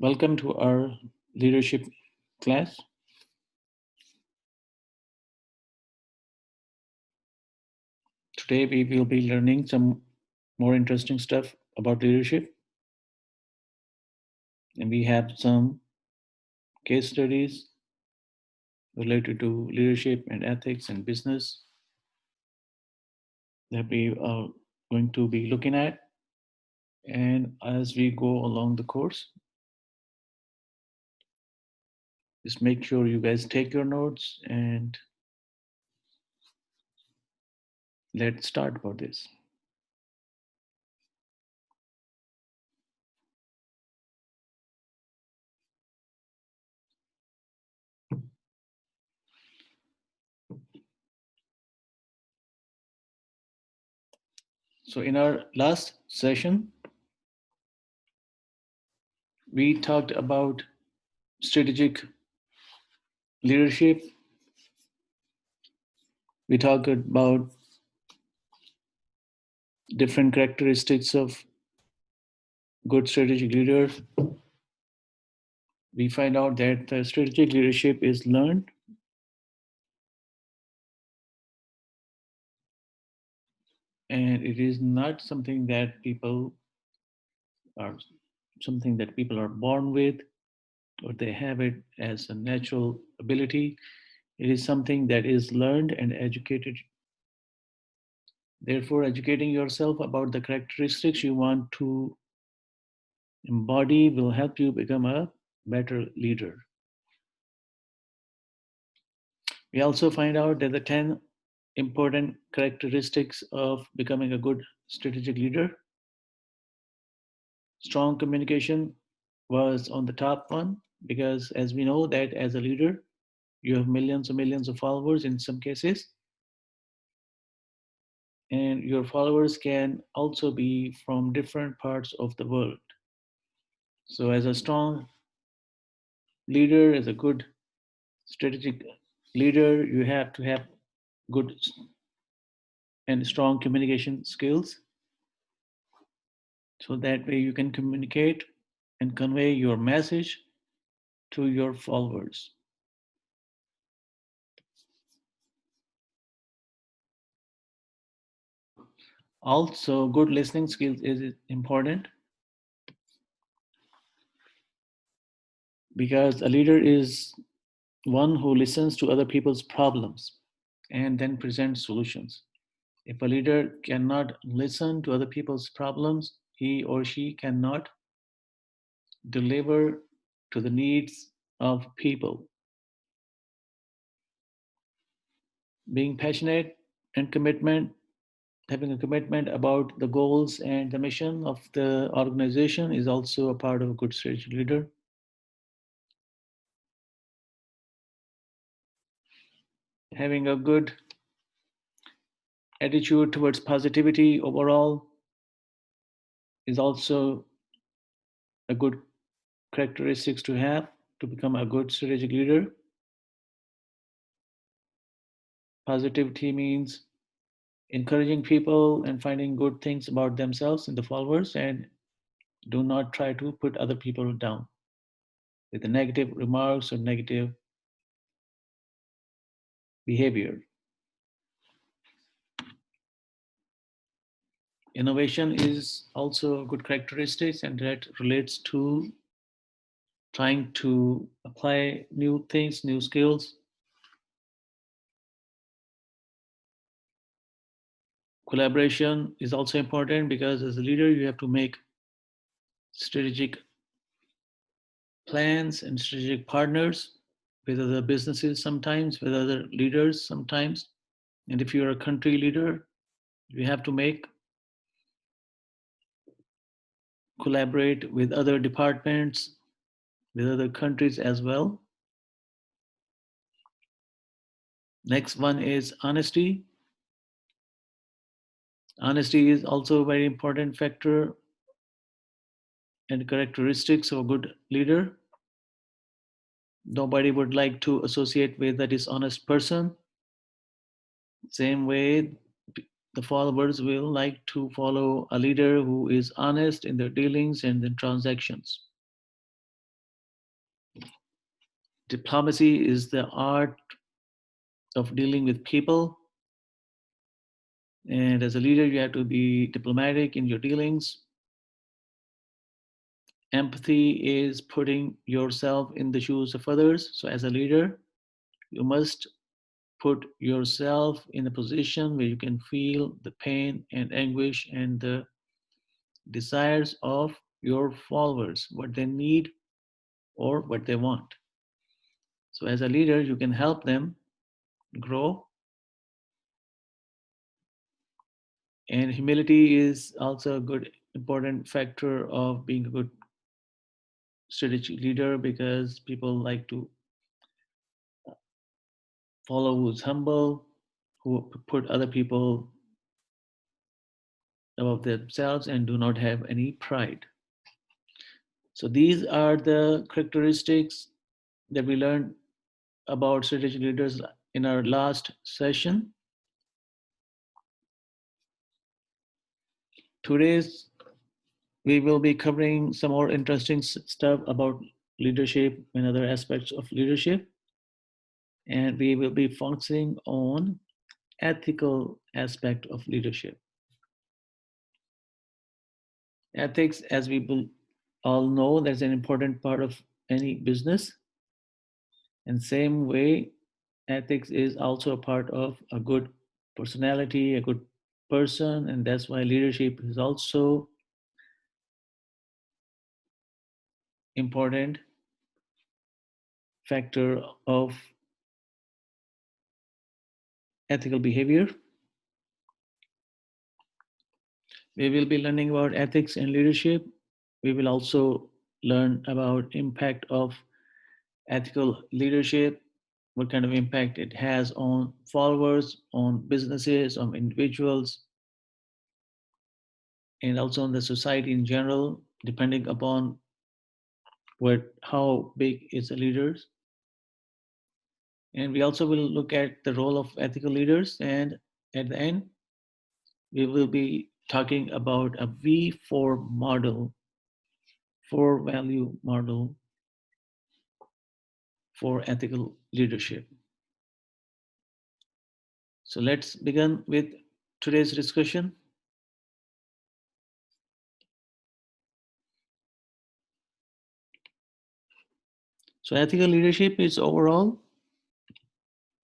Welcome to our leadership class. Today we will be learning some more interesting stuff about leadership, and we have some case studies related to leadership and ethics and business that we are going to be looking at. And as we go along the course, just make sure you guys take your notes and let's start about this. So, in our last session, we talked about strategic leadership. We talked about different characteristics of good strategic leader. We find out that the strategic leadership is learned, and it is not are something that people are born with, or they have it as a natural ability. It is something that is learned and educated. Therefore, educating yourself about the characteristics you want to embody will help you become a better leader. We also find out that the 10 important characteristics of becoming a good strategic leader. Strong communication was on the top one because, as we know, that as a leader, you have millions of followers in some cases, and your followers can also be from different parts of the world. So, as a strong leader, as a good strategic leader, you have to have good and strong communication skills so that way you can communicate and convey your message to your followers. Also, good listening skills is important because a leader is one who listens to other people's problems and then presents solutions. If a leader cannot listen to other people's problems, he or she cannot deliver to the needs of people. Being passionate and commitment, having a commitment about the goals and the mission of the organization is also a part of a good strategic leader. Having a good attitude towards positivity overall is also a good characteristics to have to become a good strategic leader. Positivity means encouraging people and finding good things about themselves and the followers, and do not try to put other people down with the negative remarks or negative behavior. Innovation is also a good characteristics, and that relates to trying to apply new things, new skills. Collaboration is also important because as a leader, you have to make strategic plans and strategic partners with other businesses sometimes, with other leaders sometimes. And if you're a country leader, you have to make collaborate with other departments, with other countries as well. Next one is honesty. Honesty is also a very important factor and characteristics of a good leader. Nobody would like to associate with a dishonest person. Same way, the followers will like to follow a leader who is honest in their dealings and in transactions. Diplomacy is the art of dealing with people. And as a leader, you have to be diplomatic in your dealings. Empathy is putting yourself in the shoes of others. So, as a leader, you must put yourself in a position where you can feel the pain and anguish and the desires of your followers, what they need or what they want. So, as a leader, you can help them grow. And humility is also a good, important factor of being a good strategic leader because people like to follow who's humble, who put other people above themselves and do not have any pride. So these are the characteristics that we learned about strategic leaders in our last session. Today's we will be covering some more interesting stuff about leadership and other aspects of leadership, and we will be focusing on ethical aspect of leadership. Ethics, as we all know, that's an important part of any business. And same way, ethics is also a part of a good personality, a good person, and that's why leadership is also important factor of ethical behavior. We will be learning about ethics and leadership. We will also learn about impact of ethical leadership, what kind of impact it has on followers, on businesses, on individuals, and also on the society in general, depending upon what how big is the leaders. And we also will look at the role of ethical leaders. And at the end, we will be talking about a V4 model, four value model for ethical leadership. So let's begin with today's discussion. So ethical leadership is overall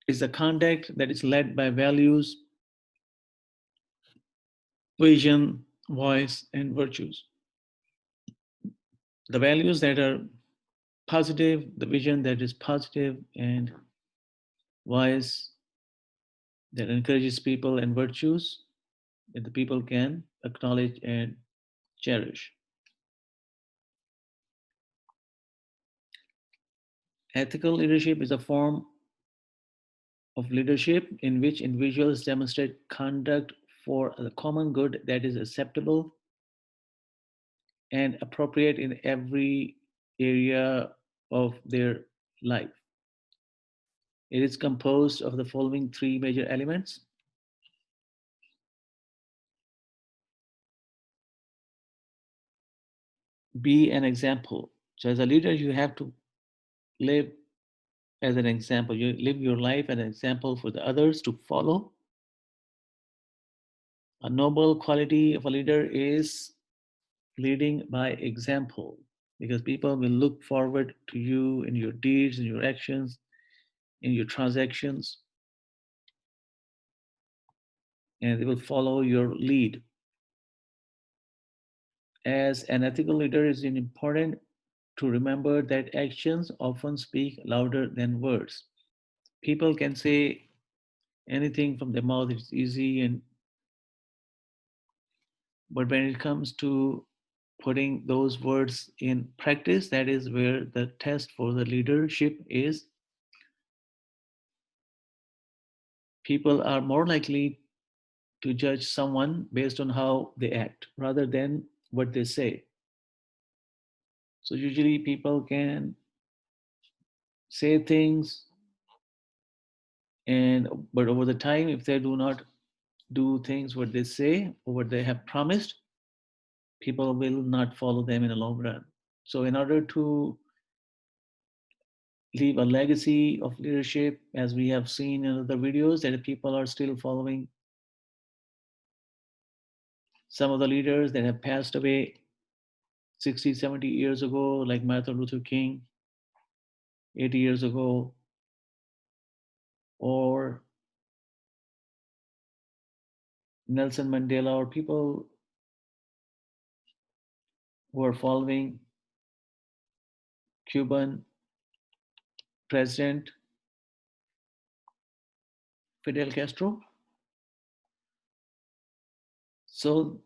is a conduct that is led by values, vision, voice, and virtues. The values that are positive, the vision that is positive, and voice that encourages people, and virtues that the people can acknowledge and cherish. Ethical leadership is a form of leadership in which individuals demonstrate conduct for the common good that is acceptable and appropriate in every area of their life. It is composed of the following three major elements: be an example. So, as a leader, you have to live as an example. You live your life as an example for the others to follow. A noble quality of a leader is leading by example because people will look forward to you in your deeds, in your actions, in your transactions, and they will follow your lead. As an ethical leader, it is important to remember that actions often speak louder than words. People can say anything from their mouth, it's easy, and but when it comes to putting those words in practice, that is where the test for the leadership is. People are more likely to judge someone based on how they act rather than what they say. So usually people can say things, and but over the time, if they do not do things what they say or what they have promised, people will not follow them in the long run. So in order to leave a legacy of leadership, as we have seen in other videos that people are still following some of the leaders that have passed away 60, 70 years ago, like Martin Luther King, 80 years ago, or Nelson Mandela, or people who are following Cuban President Fidel Castro. So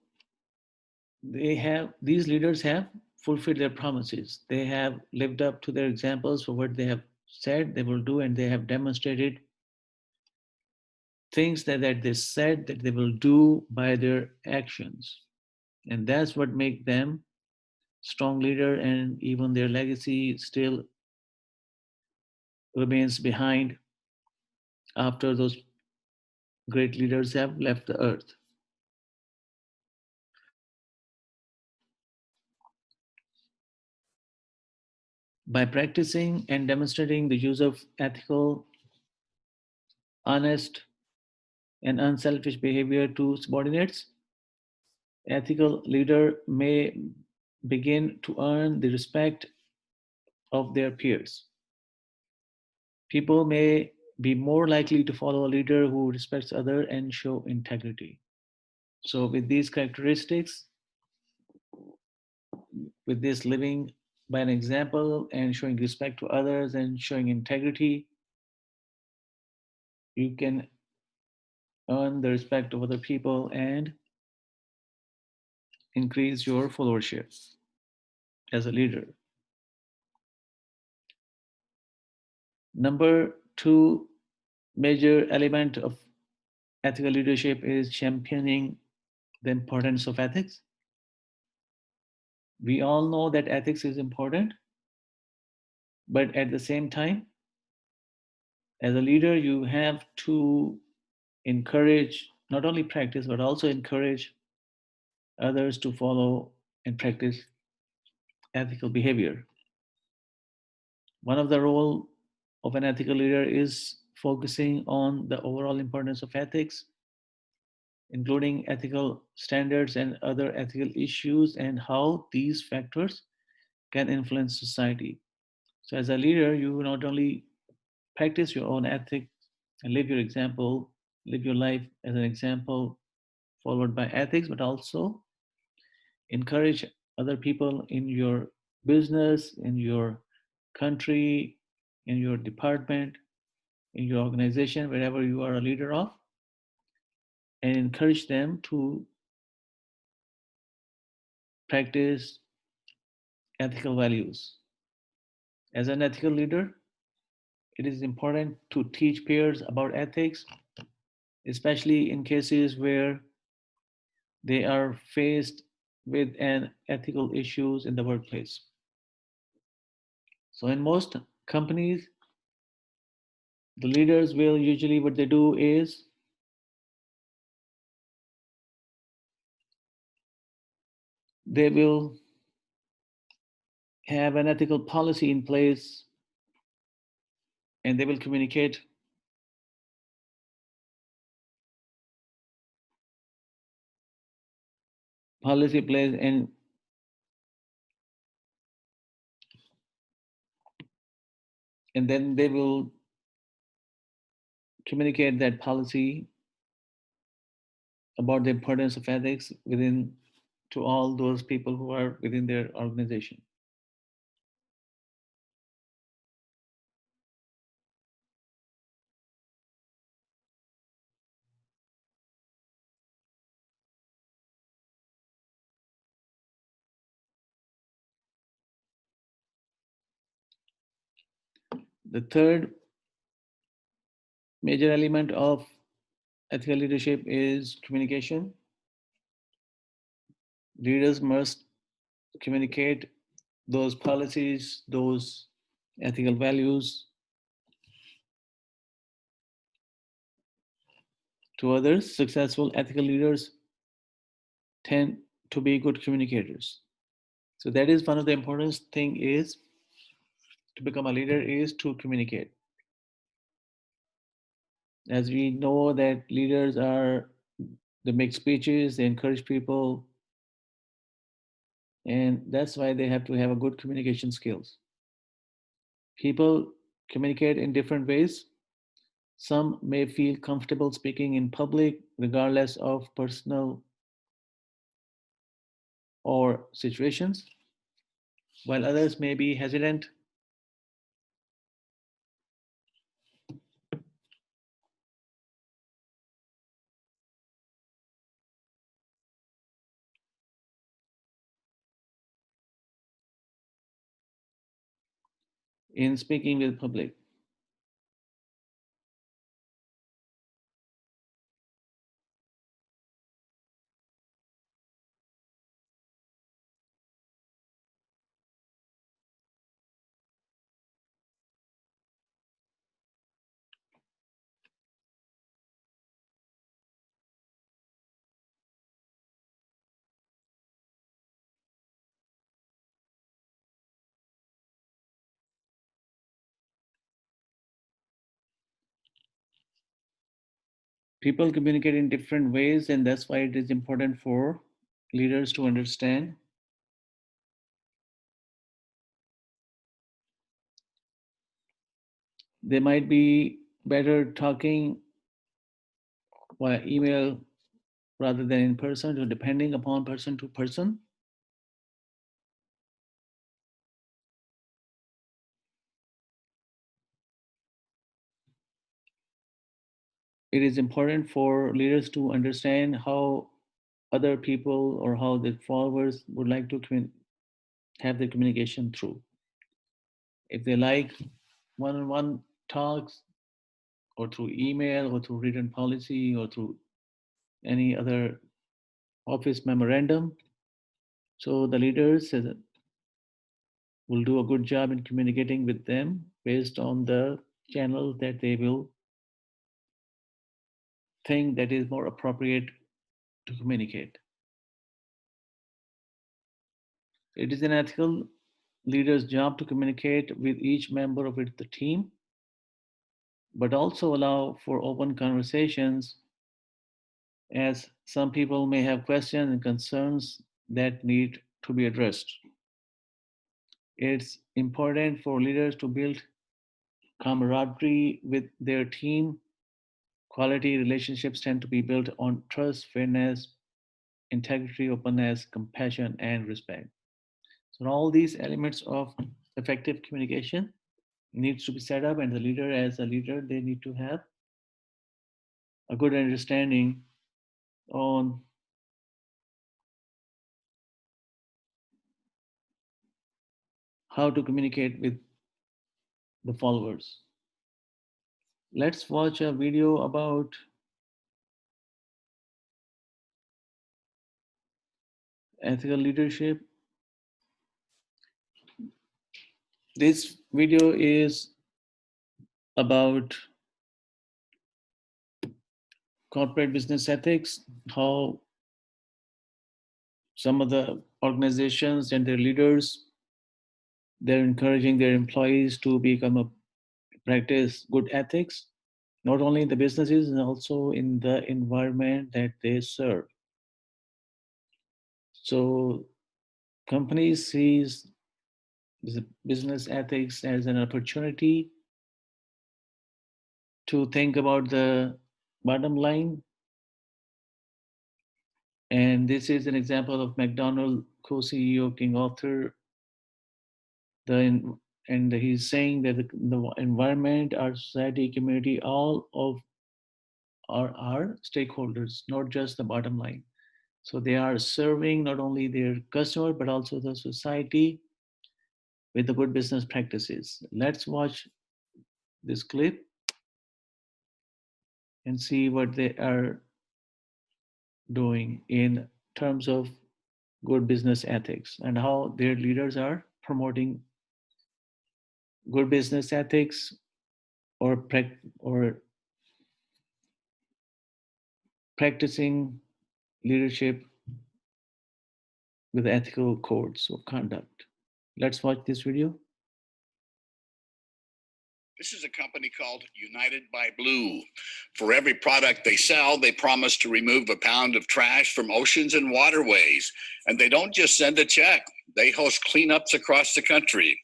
these leaders have fulfilled their promises. They have lived up to their examples for what they have said they will do, and they have demonstrated things that they said that they will do by their actions. And that's what make them strong leader, and even their legacy still remains behind after those great leaders have left the earth. By practicing and demonstrating the use of ethical, honest, and unselfish behavior to subordinates, ethical leader may begin to earn the respect of their peers. People may be more likely to follow a leader who respects others and show integrity. So with these characteristics, with this living by an example and showing respect to others and showing integrity, you can earn the respect of other people and increase your followership as a leader. Number two major element of ethical leadership is championing the importance of ethics. We all know that ethics is important, but at the same time, as a leader, you have to encourage, not only practice, but also encourage others to follow and practice ethical behavior. One of the role of an ethical leader is focusing on the overall importance of ethics, including ethical standards and other ethical issues, and how these factors can influence society. So, as a leader, you not only practice your own ethics and live your example, live your life as an example followed by ethics, but also encourage other people in your business, in your country, in your department, in your organization, wherever you are a leader of, and encourage them to practice ethical values. As an ethical leader, it is important to teach peers about ethics, especially in cases where they are faced with an ethical issues in the workplace. So in most companies, the leaders will usually what they do is they will have an ethical policy in place, and they will communicate policy place, and then they will communicate that policy about the importance of ethics within to all those people who are within their organization. The third major element of ethical leadership is communication. Leaders must communicate those policies, those ethical values to others. Successful ethical leaders tend to be good communicators. So that is one of the important thing is to become a leader is to communicate. As we know that leaders are, they make speeches, they encourage people, and that's why they have to have a good communication skills. People communicate in different ways. Some may feel comfortable speaking in public regardless of personal or situations, while others may be hesitant in speaking with public. People communicate in different ways, and that's why it is important for leaders to understand. They might be better talking via email rather than in person, so depending upon person to person. It is important for leaders to understand how other people or how the followers would like to have their communication through. If they like one-on-one talks, or through email, or through written policy, or through any other office memorandum, so the leaders will do a good job in communicating with them based on the channel that they will think that is more appropriate to communicate. It is an ethical leader's job to communicate with each member of the team, but also allow for open conversations, as some people may have questions and concerns that need to be addressed. It's important for leaders to build camaraderie with their team. Quality relationships tend to be built on trust, fairness, integrity, openness, compassion, and respect. So all these elements of effective communication needs to be set up, and the leader, as a leader, they need to have a good understanding on how to communicate with the followers. Let's watch a video about ethical leadership. This video is about corporate business ethics, how some of the organizations and their leaders, they're encouraging their employees to become a practice good ethics, not only in the businesses and also in the environment that they serve. So companies sees business ethics as an opportunity to think about the bottom line. And this is an example of McDonald co-CEO King Arthur. And he's saying that the environment, our society, community, all of are our stakeholders, not just the bottom line. So they are serving not only their customer but also the society with the good business practices. Let's watch this clip and see what they are doing in terms of good business ethics and how their leaders are promoting good business ethics, or practicing leadership with ethical codes of conduct. Let's watch this video. This is a company called United by Blue. For every product they sell, they promise to remove a pound of trash from oceans and waterways. And they don't just send a check, they host cleanups across the country.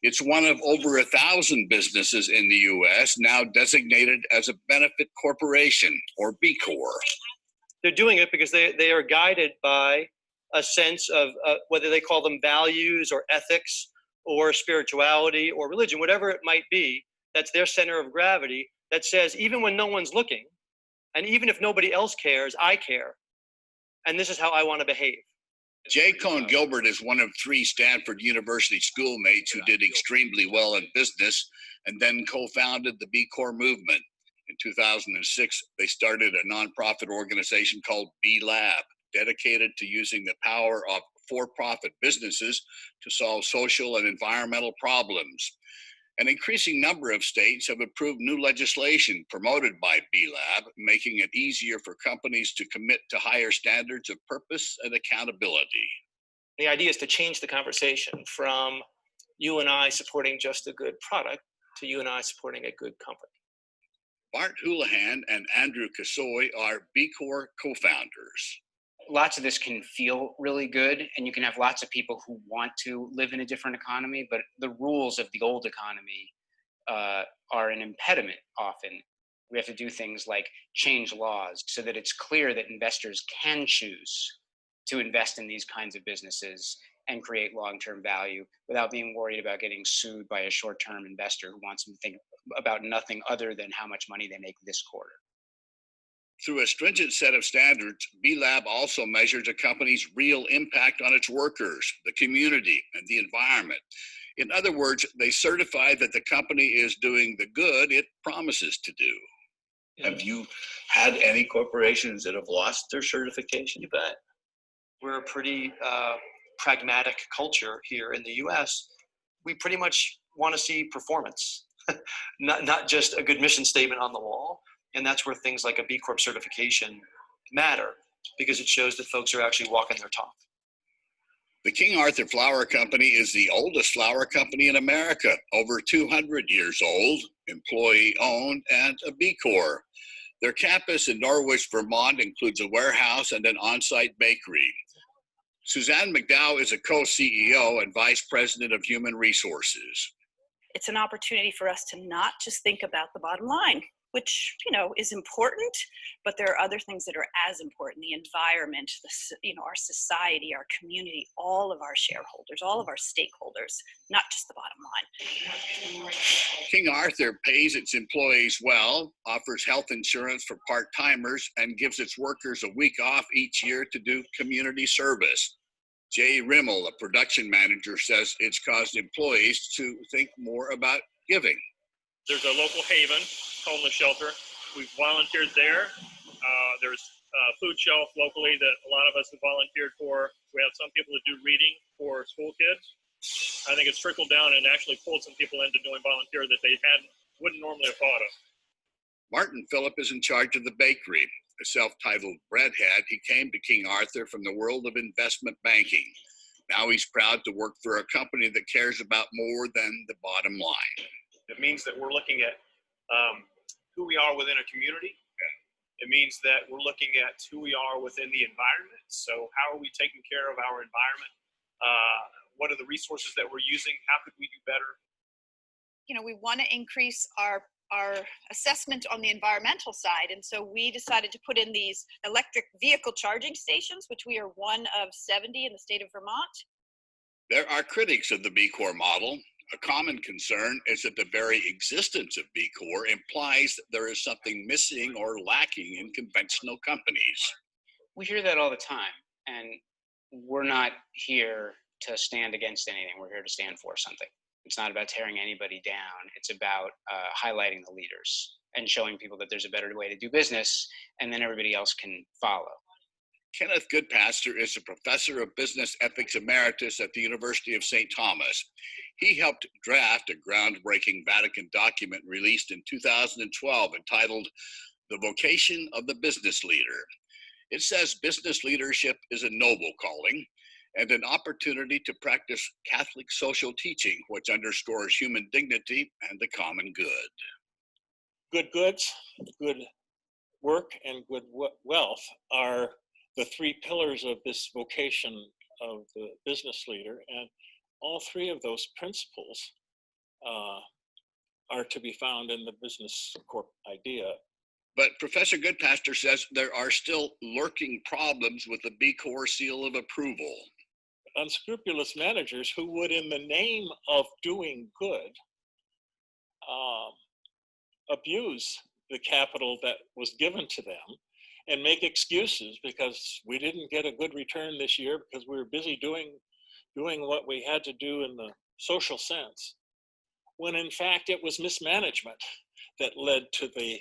It's one of over 1,000 businesses in the US now designated as a benefit corporation, or B Corp. They're doing it because they are guided by a sense of whether they call them values or ethics or spirituality or religion, whatever it might be. That's their center of gravity that says, even when no one's looking, and even if nobody else cares, I care. And this is how I want to behave. J. Cohn Gilbert is one of 3 Stanford University schoolmates who did extremely well in business and then co-founded the B Corp movement. In 2006, they started a nonprofit organization called B Lab, dedicated to using the power of for-profit businesses to solve social and environmental problems. An increasing number of states have approved new legislation promoted by B Lab, making it easier for companies to commit to higher standards of purpose and accountability. The idea is to change the conversation from you and I supporting just a good product to you and I supporting a good company. Bart Houlihan and Andrew Kasoy are B Corp co-founders. Lots of this can feel really good, and you can have lots of people who want to live in a different economy, but the rules of the old economy are an impediment often. We have to do things like change laws so that it's clear that investors can choose to invest in these kinds of businesses and create long-term value without being worried about getting sued by a short-term investor who wants them to think about nothing other than how much money they make this quarter. Through a stringent set of standards, B Lab also measures a company's real impact on its workers, the community, and the environment. In other words, they certify that the company is doing the good it promises to do. Have you had any corporations that have lost their certification? You bet. We're a pretty pragmatic culture here in the US. We pretty much want to see performance, not just a good mission statement on the wall. And that's where things like a B Corp certification matter, because it shows that folks are actually walking their talk. The King Arthur Flour Company is the oldest flour company in America, over 200 years old, employee-owned, and a B Corp. Their campus in Norwich, Vermont includes a warehouse and an on-site bakery. Suzanne McDowell is a co-CEO and Vice President of Human Resources. It's an opportunity for us to not just think about the bottom line, which, is important, but there are other things that are as important: the environment, our society, our community, all of our shareholders, all of our stakeholders, not just the bottom line. King Arthur pays its employees well, offers health insurance for part-timers, and gives its workers a week off each year to do community service. Jay Rimmel, a production manager, says it's caused employees to think more about giving. There's a local haven, homeless shelter. We've volunteered there. There's a food shelf locally that a lot of us have volunteered for. We have some people that do reading for school kids. I think it's trickled down and actually pulled some people into doing volunteer that they wouldn't normally have thought of. Martin Phillip is in charge of the bakery. A self-titled breadhead, he came to King Arthur from the world of investment banking. Now he's proud to work for a company that cares about more than the bottom line. It means that we're looking at who we are within a community. It means that we're looking at who we are within the environment. So how are we taking care of our environment? What are the resources that we're using? How could we do better? We want to increase our assessment on the environmental side. And so we decided to put in these electric vehicle charging stations, which we are one of 70 in the state of Vermont. There are critics of the B Corp model. A common concern is that the very existence of B Corp implies that there is something missing or lacking in conventional companies. We hear that all the time, and we're not here to stand against anything. We're here to stand for something. It's not about tearing anybody down. It's about highlighting the leaders and showing people that there's a better way to do business, and then everybody else can follow. Kenneth Goodpaster is a professor of business ethics emeritus at the University of St. Thomas. He helped draft a groundbreaking Vatican document released in 2012 entitled The Vocation of the Business Leader. It says business leadership is a noble calling. and an opportunity to practice Catholic social teaching, which underscores human dignity and the common good. Good goods, good work, and good wealth are the three pillars of this vocation of the business leader, and all three of those principles are to be found in the business corp idea. But Professor Goodpaster says there are still lurking problems with the B Corp seal of approval. Unscrupulous managers who would, in the name of doing good, abuse the capital that was given to them and make excuses because we didn't get a good return this year because we were busy doing what we had to do in the social sense, when in fact it was mismanagement that led to the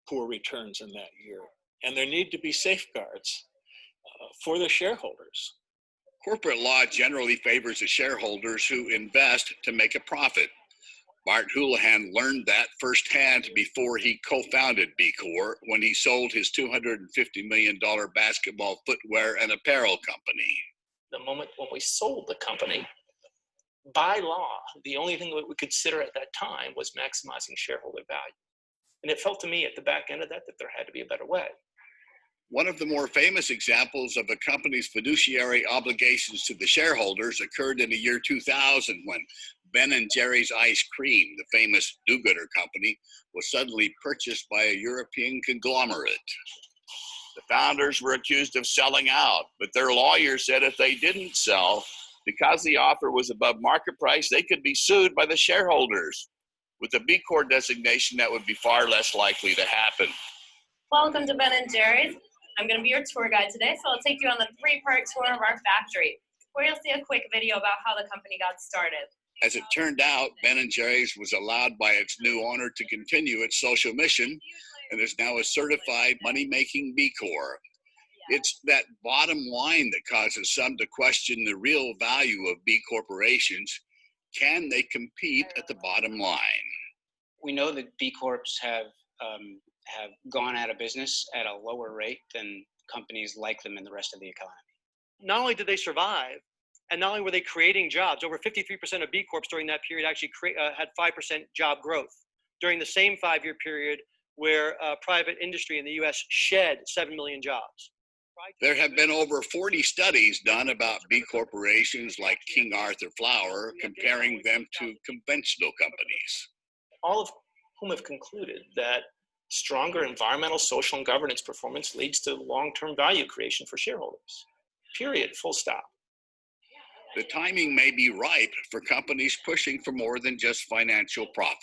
poor returns in that year. And there need to be safeguards for the shareholders. Corporate law generally favors the shareholders who invest to make a profit. Bart Houlihan learned that firsthand before he co-founded B Corp when he sold his $250 million basketball footwear and apparel company. The moment when we sold the company, by law, the only thing that we could consider at that time was maximizing shareholder value. And it felt to me at the back end of that there had to be a better way. One of the more famous examples of a company's fiduciary obligations to the shareholders occurred in the year 2000 when Ben and Jerry's Ice Cream, the famous do-gooder company, was suddenly purchased by a European conglomerate. The founders were accused of selling out, but their lawyer said if they didn't sell, because the offer was above market price, they could be sued by the shareholders. With the B Corp designation, that would be far less likely to happen. Welcome to Ben and Jerry's. I'm going to be your tour guide today, so I'll take you on the three-part tour of our factory, where you'll see a quick video about how the company got started. As it turned out, Ben and Jerry's was allowed by its new owner to continue its social mission and is now a certified money-making B Corp. It's that bottom line that causes some to question the real value of B corporations. Can they compete at the bottom line? We know that B Corps have gone out of business at a lower rate than companies like them in the rest of the economy. Not only did they survive, and not only were they creating jobs, over 53% of B Corps during that period actually had 5% job growth during the same 5-year period where private industry in the US shed 7 million jobs. There have been over 40 studies done about B corporations like King Arthur Flour, comparing them to conventional companies. All of whom have concluded that stronger environmental, social, and governance performance leads to long-term value creation for shareholders. Period. Full stop. The timing may be ripe for companies pushing for more than just financial profit.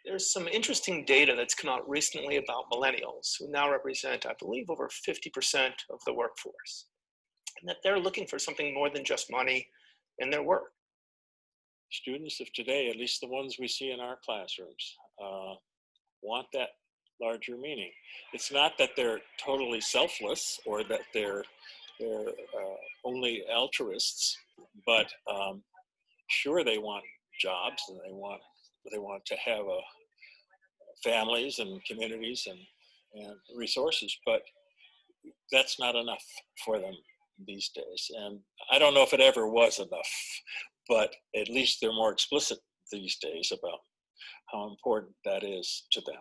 There's some interesting data that's come out recently about millennials, who now represent, I believe, over 50% of the workforce, and that they're looking for something more than just money in their work. Students of today, at least the ones we see in our classrooms, want that larger meaning. It's not that they're totally selfless or that they're only altruists, but sure, they want jobs and they want to have families and communities and resources, but that's not enough for them these days. And I don't know if it ever was enough, but at least they're more explicit these days about how important that is to them.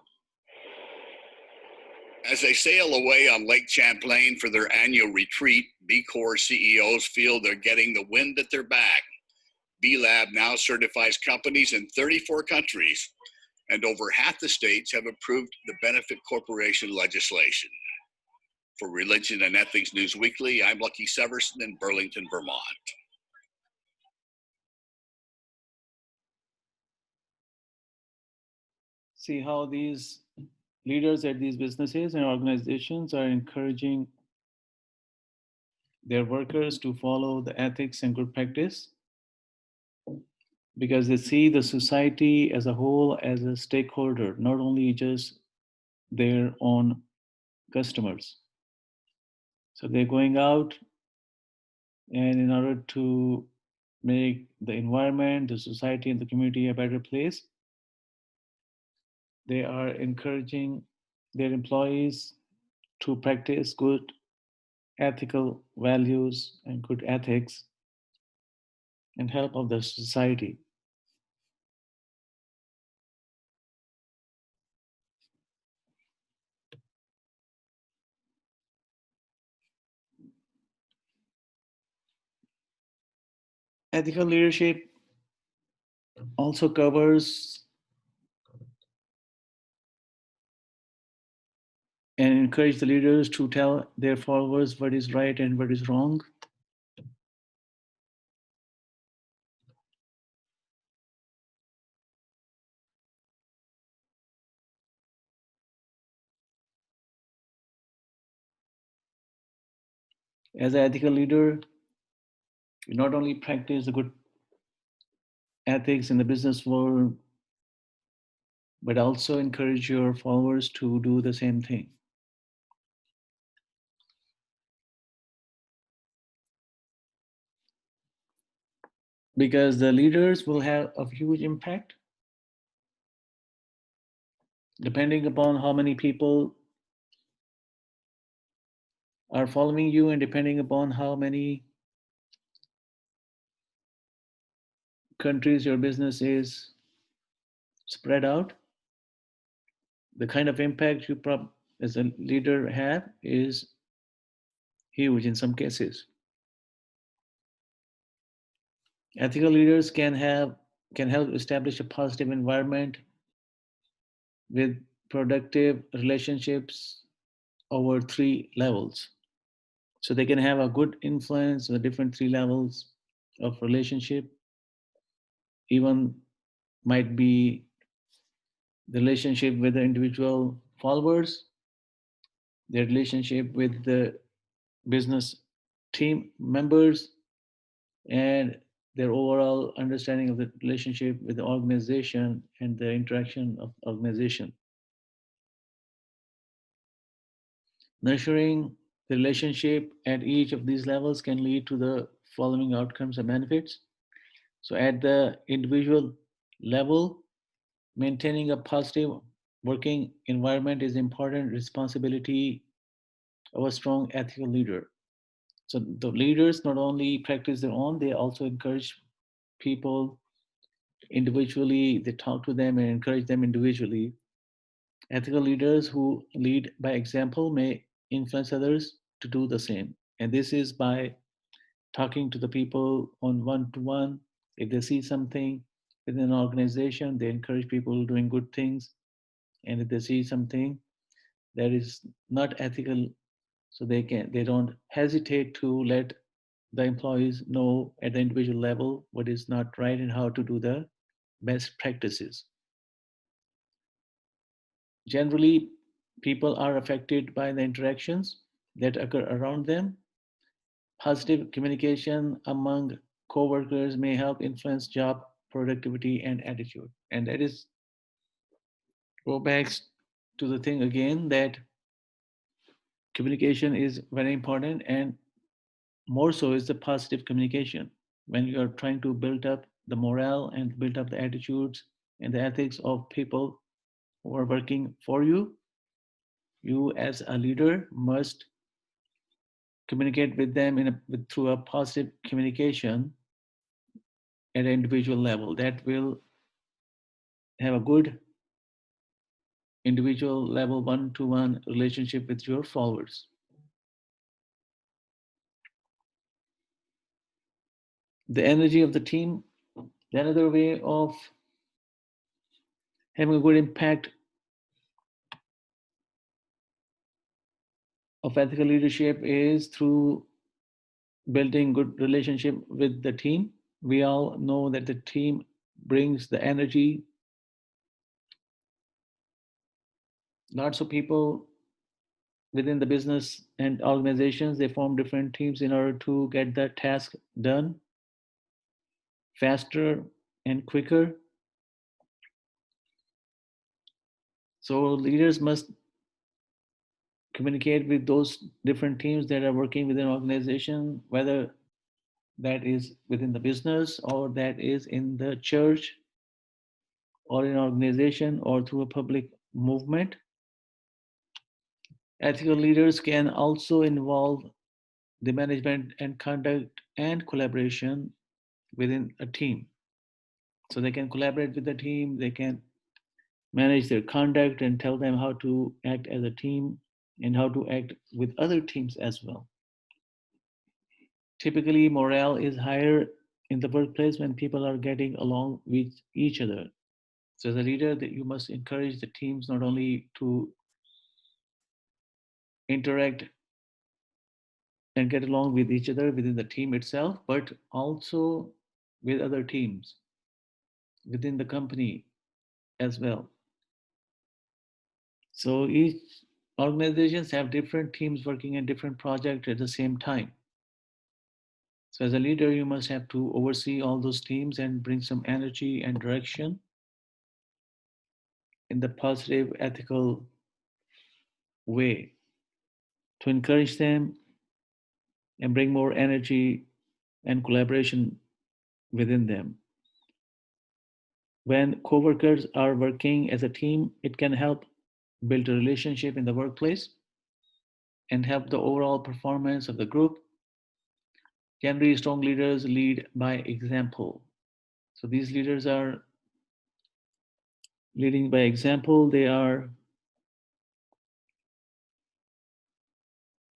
As they sail away on Lake Champlain for their annual retreat, B Corp CEOs feel they're getting the wind at their back. B Lab now certifies companies in 34 countries, and over half the states have approved the benefit corporation legislation. For Religion and Ethics News Weekly, I'm Lucky Severson in Burlington, Vermont. See how these leaders at these businesses and organizations are encouraging their workers to follow the ethics and good practice, because they see the society as a whole as a stakeholder, not only just their own customers. So they're going out, and in order to make the environment, the society, and the community a better place, they are encouraging their employees to practice good ethical values and good ethics and help of the society. Ethical leadership also covers and encourage the leaders to tell their followers what is right and what is wrong. As an ethical leader, you not only practice the good ethics in the business world, but also encourage your followers to do the same thing. Because the leaders will have a huge impact depending upon how many people are following you and depending upon how many countries your business is spread out. The kind of impact you as a leader have is huge in some cases. Ethical leaders can help establish a positive environment with productive relationships over three levels. So they can have a good influence on the different three levels of relationship. Even might be the relationship with the individual followers, their relationship with the business team members, and their overall understanding of the relationship with the organization and the interaction of organization. Nurturing the relationship at each of these levels can lead to the following outcomes and benefits. So, at the individual level, maintaining a positive working environment is important responsibility of a strong ethical leader. So, the leaders not only practice their own, they also encourage people individually, they talk to them and encourage them individually. Ethical leaders who lead by example may influence others to do the same. And this is by talking to the people on one to one. If they see something within an organization, they encourage people doing good things. And if they see something that is not ethical, so they don't hesitate to let the employees know at the individual level what is not right and how to do the best practices. Generally, people are affected by the interactions that occur around them. Positive communication among coworkers may help influence job productivity and attitude. And that is go back to the thing again that communication is very important and more so is the positive communication. When you are trying to build up the morale and build up the attitudes and the ethics of people who are working for you, you as a leader must communicate with them through a positive communication at an individual level. That will have a good individual level one-to-one relationship with your followers. The energy of the team, another way of having a good impact of ethical leadership is through building good relationship with the team. We all know that the team brings the energy. Lots of people within the business and organizations, they form different teams in order to get the task done faster and quicker. So leaders must communicate with those different teams that are working within an organization, whether that is within the business or that is in the church or in an organization or through a public movement. Ethical leaders can also involve the management and conduct and collaboration within a team. So they can collaborate with the team, they can manage their conduct and tell them how to act as a team and how to act with other teams as well. Typically, morale is higher in the workplace when people are getting along with each other. So, as a leader, that you must encourage the teams not only to interact and get along with each other within the team itself, but also with other teams within the company as well. So each organizations have different teams working in different projects at the same time. So as a leader, you must have to oversee all those teams and bring some energy and direction in the positive, ethical way to encourage them and bring more energy and collaboration within them. When coworkers are working as a team, it can help build a relationship in the workplace and help the overall performance of the group. Generally, strong leaders lead by example. So these leaders are leading by example. They are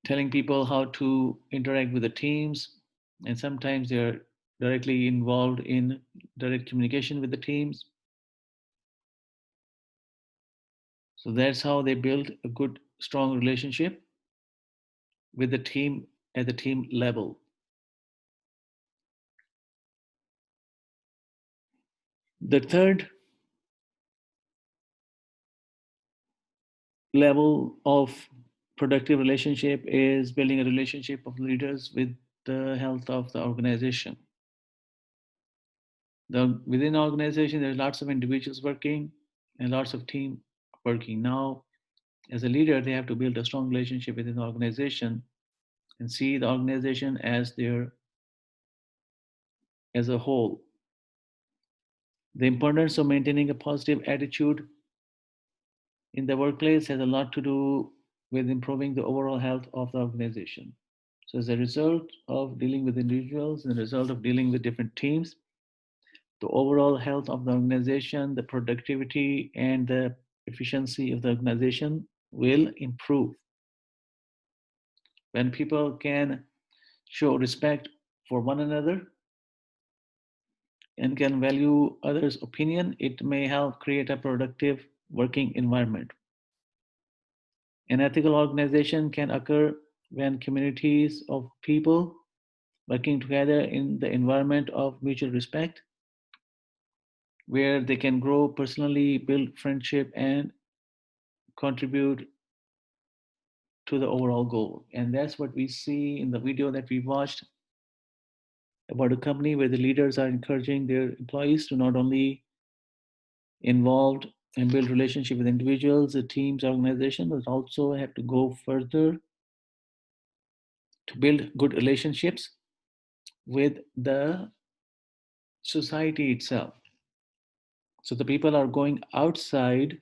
telling people how to interact with the teams, and sometimes they are directly involved in direct communication with the teams. So that's how they build a good, strong relationship with the team at the team level. The third level of productive relationship is building a relationship of leaders with the health of the organization. Within the organization, there's lots of individuals working and lots of team working. Now, as a leader, they have to build a strong relationship within the organization and see the organization as their as a whole. The importance of maintaining a positive attitude in the workplace has a lot to do with improving the overall health of the organization. So, as a result of dealing with individuals and the result of dealing with different teams, the overall health of the organization, the productivity, and the efficiency of the organization will improve. When people can show respect for one another and can value others' opinion, it may help create a productive working environment. An ethical organization can occur when communities of people working together in the environment of mutual respect, where they can grow personally, build friendship, and contribute to the overall goal. And that's what we see in the video that we watched about a company where the leaders are encouraging their employees to not only involved and build relationship with individuals, the teams, organization, but also have to go further to build good relationships with the society itself. So the people are going outside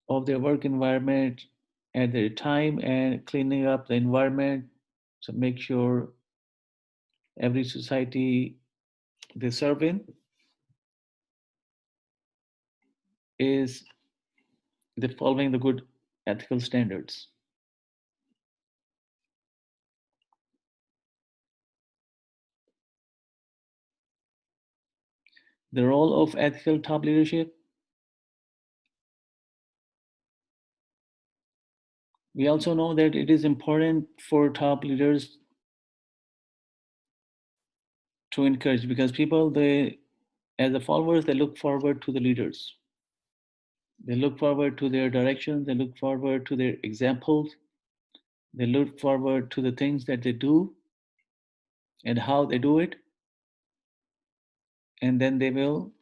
of their work environment at their time and cleaning up the environment. So make sure every society they serve in is they're following the good ethical standards. The role of ethical top leadership. We also know that it is important for top leaders to encourage because people they as the followers they look forward to the leaders. They look forward to their directions, they look forward to their examples, they look forward to the things that they do and how they do it, and then they will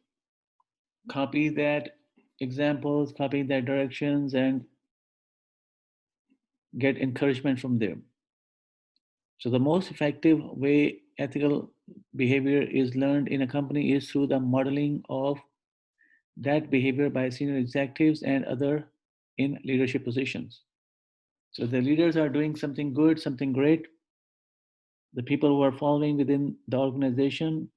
copy that examples, copy their directions, and get encouragement from them. So the most effective way ethical behavior is learned in a company is through the modeling of that behavior by senior executives and other in leadership positions. So the leaders are doing something good, something great. The people who are following within the organization,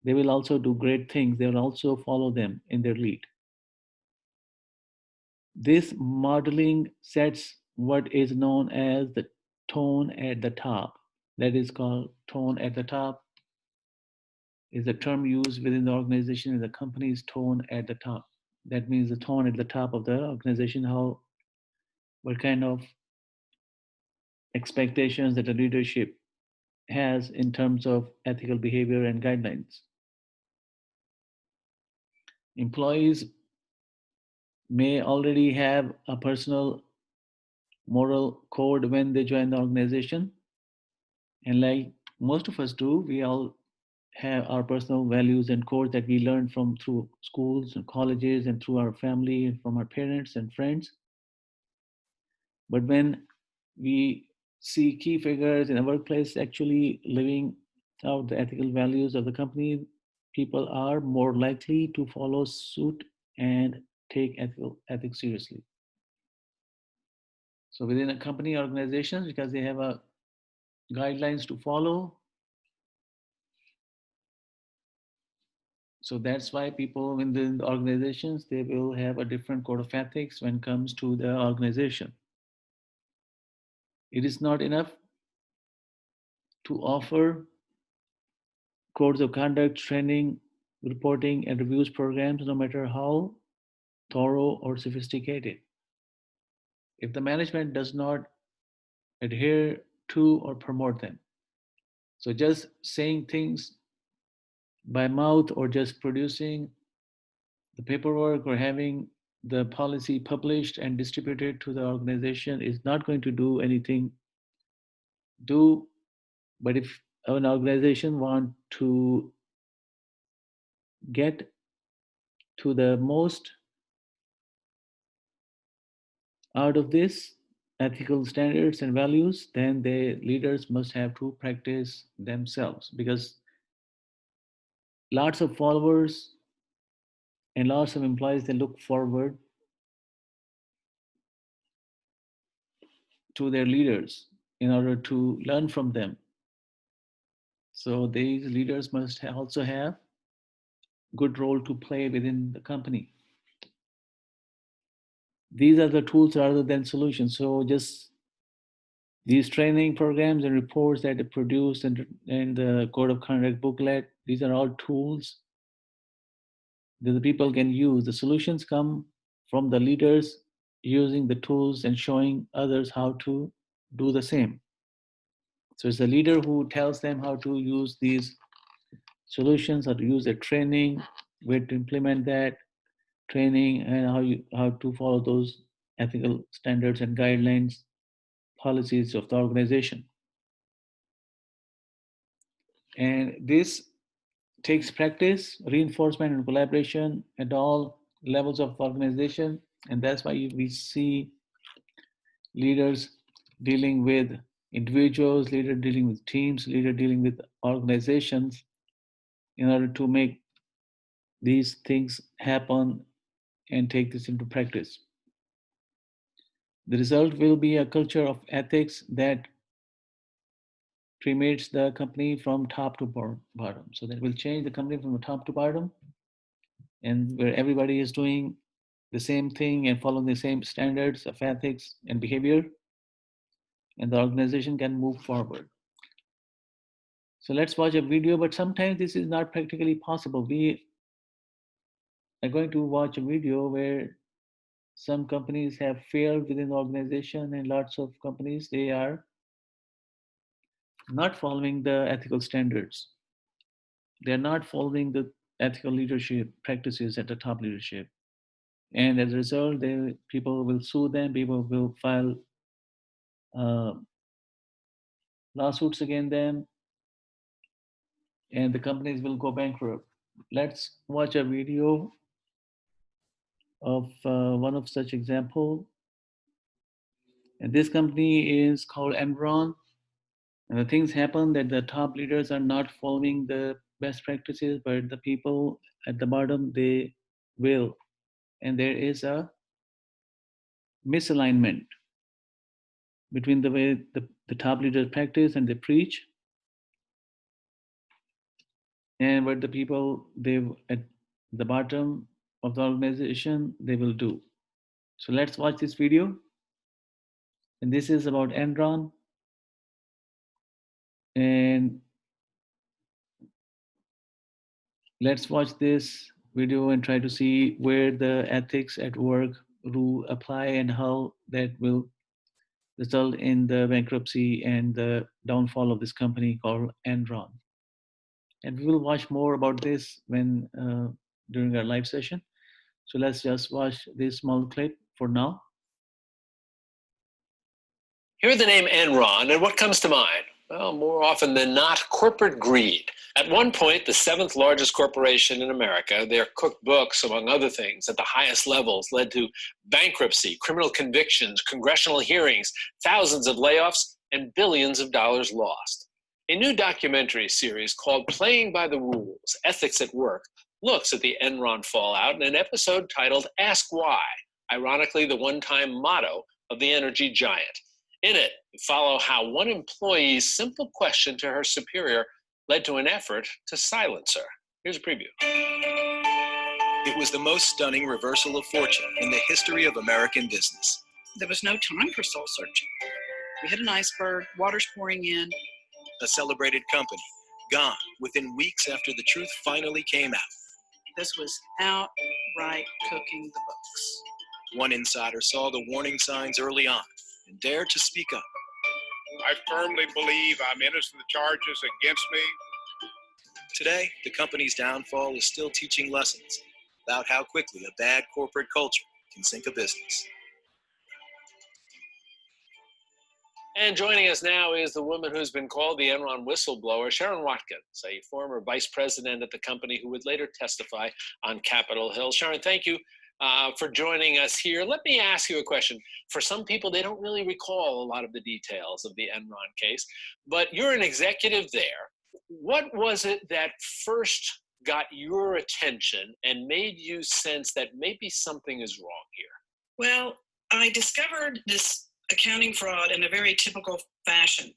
they will also do great things. They will also follow them in their lead. This modeling sets what is known as the tone at the top. That is called tone at the top, is a term used within the organization in the company's tone at the top. That means the tone at the top of the organization, how what kind of expectations that the leadership has in terms of ethical behavior and guidelines. Employees may already have a personal moral code when they join the organization. And like most of us do, we all have our personal values and codes that we learn from through schools and colleges and through our family and from our parents and friends. But when we see key figures in a workplace actually living out the ethical values of the company, people are more likely to follow suit and take ethics seriously. So within a company organizations, because they have a guidelines to follow, so that's why people within the organizations, they will have a different code of ethics when it comes to the organization. It is not enough to offer codes of conduct, training, reporting, and reviews programs, no matter how thorough or sophisticated. If the management does not adhere to or promote them, so just saying things by mouth or just producing the paperwork or having the policy published and distributed to the organization is not going to do anything. Do But if an organization want to get to the most out of this ethical standards and values, then the leaders must have to practice themselves, because lots of followers and lots of employees, they look forward to their leaders in order to learn from them. So these leaders must also have good role to play within the company. These are the tools rather than solutions. So just these training programs and reports that are produced and the code of conduct booklet, these are all tools that the people can use. The solutions come from the leaders using the tools and showing others how to do the same. So it's the leader who tells them how to use these solutions, how to use the training, where to implement that training, and how to follow those ethical standards and guidelines, policies of the organization. And this takes practice, reinforcement, and collaboration at all levels of the organization. And that's why we see leaders dealing with individuals, leader dealing with teams, leader dealing with organizations in order to make these things happen and take this into practice. The result will be a culture of ethics that permeates the company from top to bottom. So that will change the company from the top to bottom, and where everybody is doing the same thing and following the same standards of ethics and behavior, and the organization can move forward. So let's watch a video, but sometimes this is not practically possible. We are going to watch a video where some companies have failed within the organization, and lots of companies, they are not following the ethical standards. They're not following the ethical leadership practices at the top leadership. And as a result, people will sue them, people will file uh, lawsuits against them, and the companies will go bankrupt. Let's watch a video of one of such example. And this company is called Enron. And the things happen that the top leaders are not following the best practices, but the people at the bottom, they will. And there is a misalignment. between the way the top leaders practice and they preach and what the people they at the bottom of the organization they will do. So let's watch this video. And this is about Enron. And let's watch this video and try to see where the ethics at work rule apply and how that will result in the bankruptcy and the downfall of this company called Enron. And we will watch more about this when during our live session. So let's just watch this small clip for now. Hear the name Enron, and what comes to mind? Well, more often than not, corporate greed. At one point, the 7th largest corporation in America, their cooked books, among other things, at the highest levels led to bankruptcy, criminal convictions, congressional hearings, thousands of layoffs, and billions of dollars lost. A new documentary series called Playing by the Rules, Ethics at Work, looks at the Enron fallout in an episode titled Ask Why, ironically the one-time motto of the energy giant. In it, we follow how one employee's simple question to her superior led to an effort to silence her. Here's a preview. It was the most stunning reversal of fortune in the history of American business. There was no time for soul searching. We hit an iceberg, water's pouring in. A celebrated company, gone within weeks after the truth finally came out. This was outright cooking the books. One insider saw the warning signs early on and dared to speak up. I firmly believe I'm innocent of the charges against me. Today, the company's downfall is still teaching lessons about how quickly a bad corporate culture can sink a business. And joining us now is the woman who's been called the Enron whistleblower, Sharon Watkins, a former vice president at the company who would later testify on Capitol Hill. Sharon, thank you for joining us here. Let me ask you a question. For some people, they don't really recall a lot of the details of the Enron case, but you're an executive there. What was it that first got your attention and made you sense that maybe something is wrong here? Well, I discovered this accounting fraud in a very typical fashion.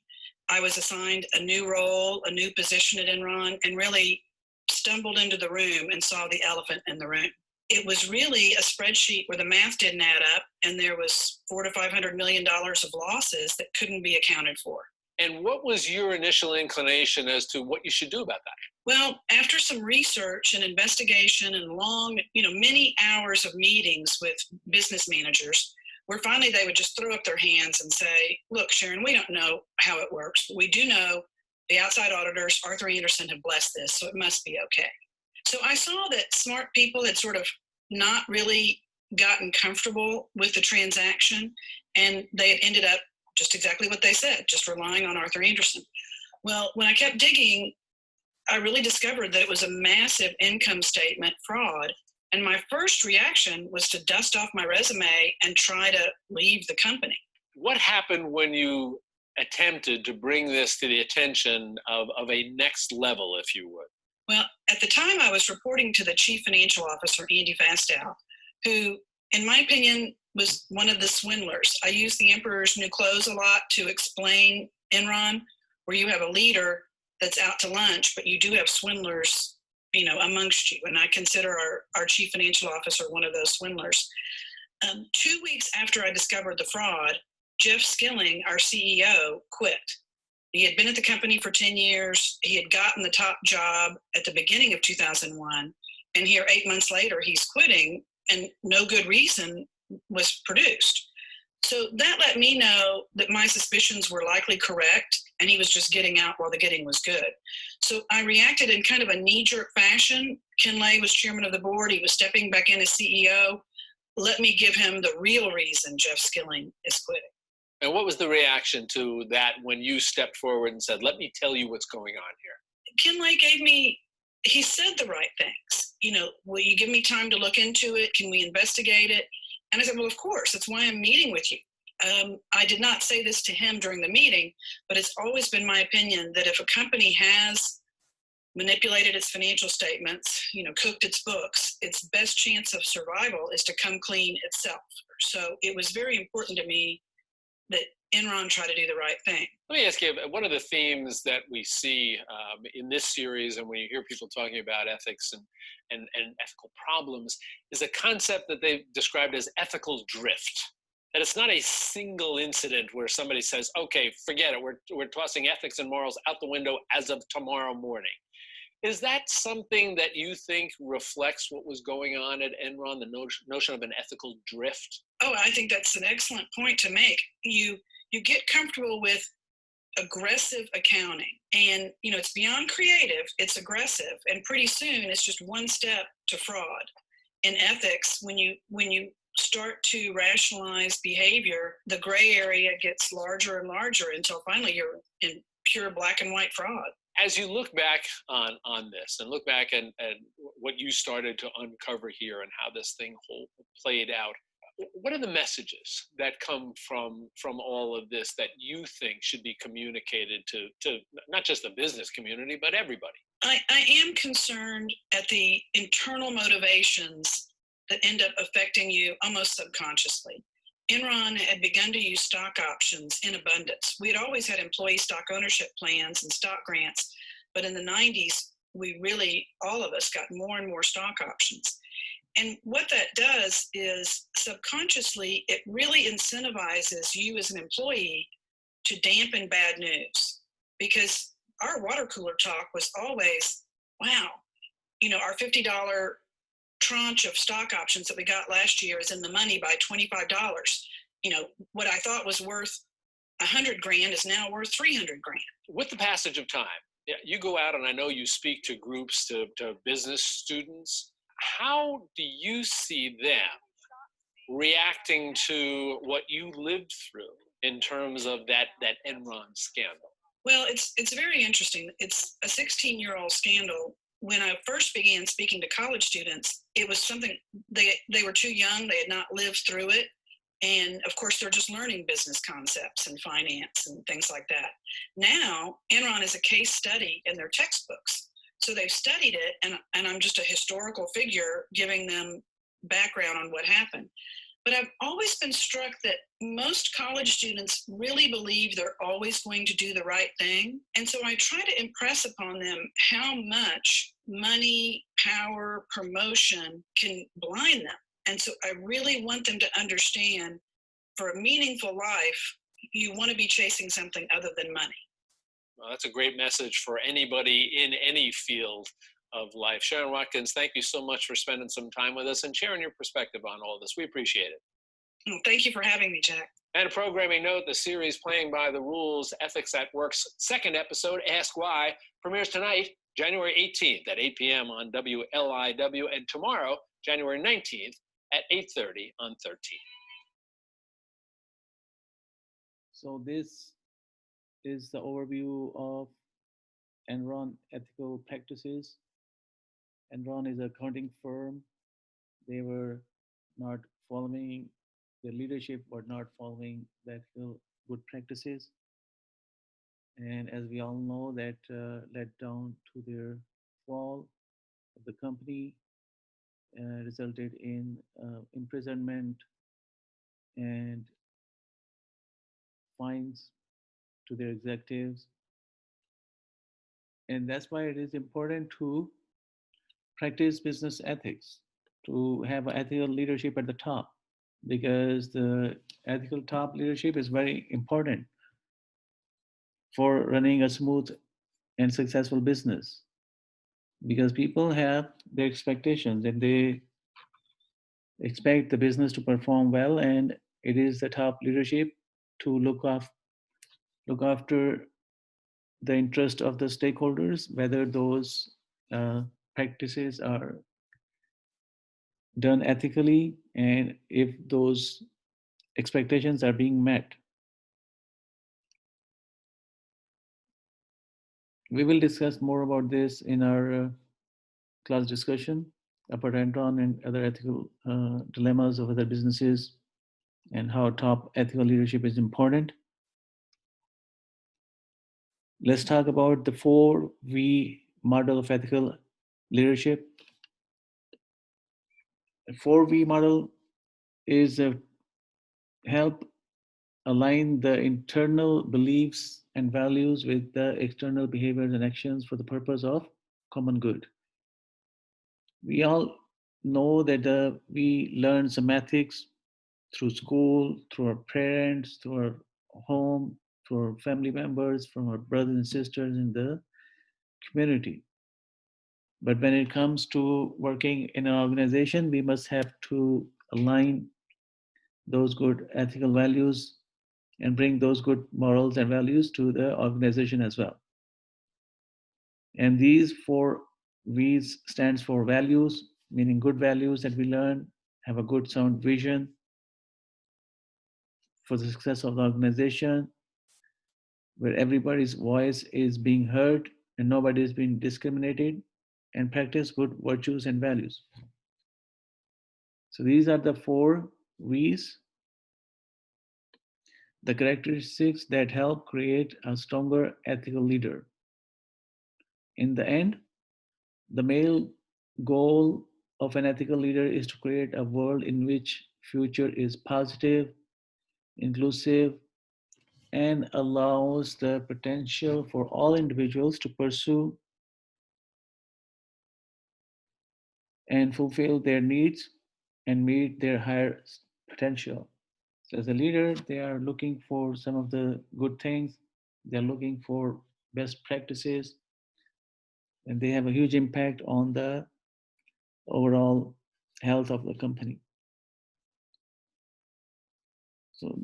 I was assigned a new role, a new position at Enron, and really stumbled into the room and saw the elephant in the room. It was really a spreadsheet where the math didn't add up, and there was $400 to $500 million of losses that couldn't be accounted for. And what was your initial inclination as to what you should do about that? Well, after some research and investigation and long, many hours of meetings with business managers, where finally they would just throw up their hands and say, look, Sharon, we don't know how it works, but we do know the outside auditors, Arthur Andersen, have blessed this, so it must be okay. So I saw that smart people had sort of not really gotten comfortable with the transaction, and they had ended up just exactly what they said, just relying on Arthur Andersen. Well, when I kept digging, I really discovered that it was a massive income statement fraud. And my first reaction was to dust off my resume and try to leave the company. What happened when you attempted to bring this to the attention of a next level, if you would? Well, at the time I was reporting to the chief financial officer, Andy Fastow, who, in my opinion, was one of the swindlers. I use the Emperor's New Clothes a lot to explain Enron, where you have a leader that's out to lunch, but you do have swindlers amongst you. And I consider our chief financial officer one of those swindlers. 2 weeks after I discovered the fraud, Jeff Skilling, our CEO, quit. He had been at the company for 10 years. He had gotten the top job at the beginning of 2001. And here 8 months later, he's quitting, and no good reason was produced. So that let me know that my suspicions were likely correct, and he was just getting out while the getting was good. So I reacted in kind of a knee-jerk fashion. Ken Lay was chairman of the board. He was stepping back in as CEO. Let me give him the real reason Jeff Skilling is quitting. And what was the reaction to that when you stepped forward and said, let me tell you what's going on here? Ken Lay he said the right things. Will you give me time to look into it? Can we investigate it? And I said, well, of course, that's why I'm meeting with you. I did not say this to him during the meeting, but it's always been my opinion that if a company has manipulated its financial statements, cooked its books, its best chance of survival is to come clean itself. So it was very important to me that Enron try to do the right thing. Let me ask you, one of the themes that we see in this series, and when you hear people talking about ethics and ethical problems, is a concept that they've described as ethical drift. That it's not a single incident where somebody says, okay, forget it, we're tossing ethics and morals out the window as of tomorrow morning. Is that something that you think reflects what was going on at Enron, the notion of an ethical drift? Oh, I think that's an excellent point to make. You get comfortable with aggressive accounting, and it's beyond creative, it's aggressive, and pretty soon it's just one step to fraud. In ethics, when you start to rationalize behavior, the gray area gets larger and larger until finally you're in pure black and white fraud. As you look back on this and look back at what you started to uncover here and how this thing played out, what are the messages that come from all of this that you think should be communicated to not just the business community, but everybody? I am concerned at the internal motivations that end up affecting you almost subconsciously. Enron had begun to use stock options in abundance. We had always had employee stock ownership plans and stock grants, but in the 90s, we really, all of us, got more and more stock options. And what that does is subconsciously, it really incentivizes you as an employee to dampen bad news, because our water cooler talk was always, wow, our $50 tranche of stock options that we got last year is in the money by $25. What I thought was worth $100,000 is now worth $300,000. With the passage of time, you go out and I know you speak to groups, to business students. How do you see them reacting to what you lived through in terms of that Enron scandal? Well, it's very interesting. It's a 16-year-old scandal. When I first began speaking to college students, it was something, they were too young, they had not lived through it. And of course, they're just learning business concepts and finance and things like that. Now, Enron is a case study in their textbooks. So they've studied it, and I'm just a historical figure giving them background on what happened. But I've always been struck that most college students really believe they're always going to do the right thing. And so I try to impress upon them how much money, power, promotion can blind them. And so I really want them to understand, for a meaningful life, you want to be chasing something other than money. Well, that's a great message for anybody in any field of life. Sharon Watkins, thank you so much for spending some time with us and sharing your perspective on all this. We appreciate it. Well, thank you for having me, Jack. And a programming note, the series Playing by the Rules, Ethics at Work's second episode, Ask Why, premieres tonight, January 18th at 8 p.m. on WLIW, and tomorrow, January 19th at 8:30 on 13. So this is the overview of Enron ethical practices. Enron is an accounting firm. They were not following, the leadership were not following the ethical good practices. And as we all know, that led down to their fall of the company, resulted in imprisonment and fines to their executives. And that's why it is important to practice business ethics, to have ethical leadership at the top, because the ethical top leadership is very important for running a smooth and successful business, because people have their expectations and they expect the business to perform well, and it is the top leadership to look after the interest of the stakeholders, whether those practices are done ethically and if those expectations are being met. We will discuss more about this in our class discussion about Enron and other ethical dilemmas of other businesses and how top ethical leadership is important. Let's talk about the 4V model of ethical leadership. The 4V model is help align the internal beliefs and values with the external behaviors and actions for the purpose of common good. We all know that we learn some ethics through school, through our parents, through our home, through our family members, from our brothers and sisters in the community. But when it comes to working in an organization, we must have to align those good ethical values and bring those good morals and values to the organization as well. And these four V's stands for values, meaning good values that we learn, have a good sound vision for the success of the organization, where everybody's voice is being heard and nobody is being discriminated, and practice good virtues and values. So these are the four V's, the characteristics that help create a stronger ethical leader. In the end, the main goal of an ethical leader is to create a world in which future is positive, inclusive, and allows the potential for all individuals to pursue and fulfill their needs and meet their higher potential. So as a leader, they are looking for some of the good things. They're looking for best practices, and they have a huge impact on the overall health of the company. So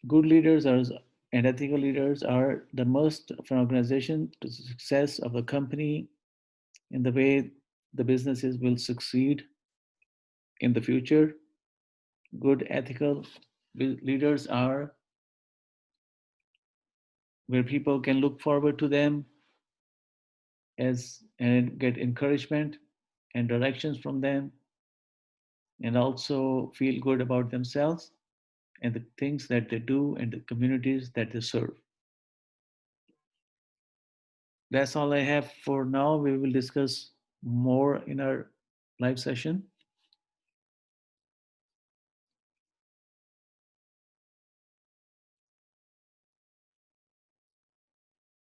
good leaders are, and ethical leaders are the must of an organization to the success of the company in the way the businesses will succeed in the future. Good ethical leaders are where people can look forward to them as and get encouragement and directions from them, and also feel good about themselves and the things that they do and the communities that they serve. That's all I have for now. We will discuss more in our live session.